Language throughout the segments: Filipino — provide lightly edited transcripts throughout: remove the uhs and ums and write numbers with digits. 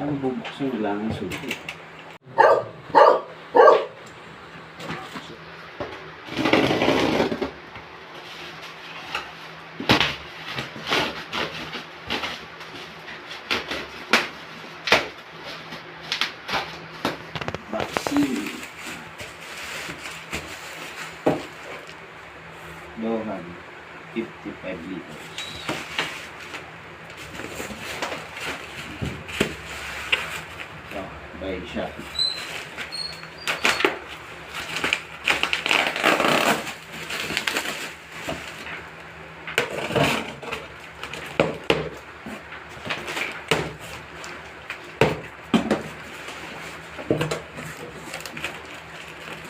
Paano bubuksan? Wala nang susi. Duhan 55 litros. So, by Shopee.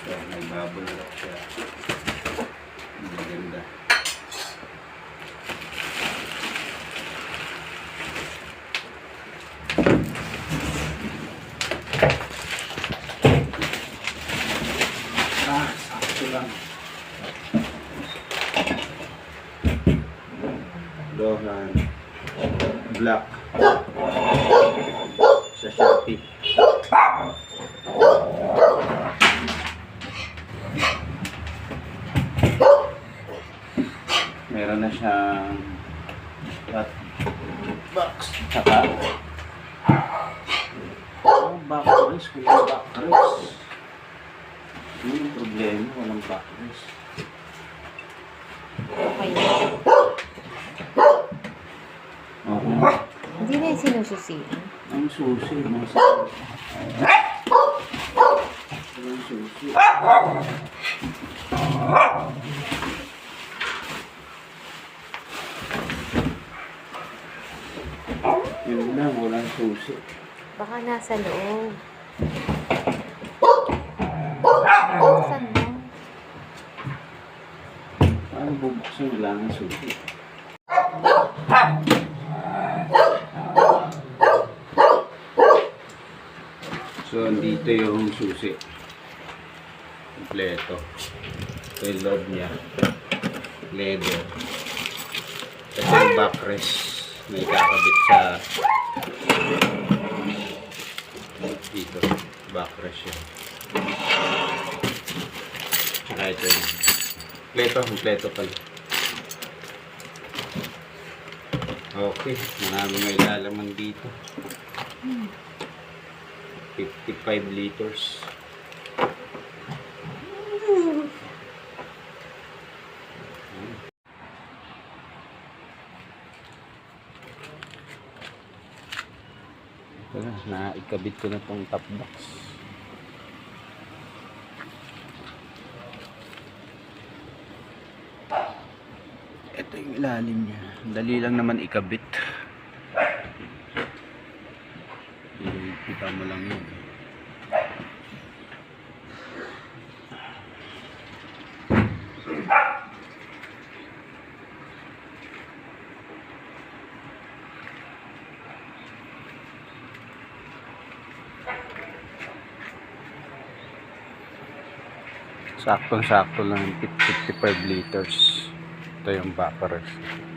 So, may bubble wrap siya. Maganda. Sakto lang. Duhan Black sa Shopee. Meron na siyang top box. Saka backrest. Walang backrest. Ano yung problema? Walang backrest. Okay. Okay. Hindi na yung sinususiin. Ang susi. Walang susi. Yun lang, walang susi. Baka nasa loob. Buksan mo. Paano bubuksan? Wala nang susi. So, andito yung susi. Kompleto. Ito yung loob niya. Leather. Ito yung backrest na ikakabit sa dito. Backrest yun. Tsaka ito yung kompleto pala. Okay, marami may lalaman dito. 55 liters. Naikabit ko na tong top box. Ito yung ilalim niya. Dali lang naman ikabit. Kita mo lang yun. Saktong-sakto lang 55 liters. Ito yung backrest.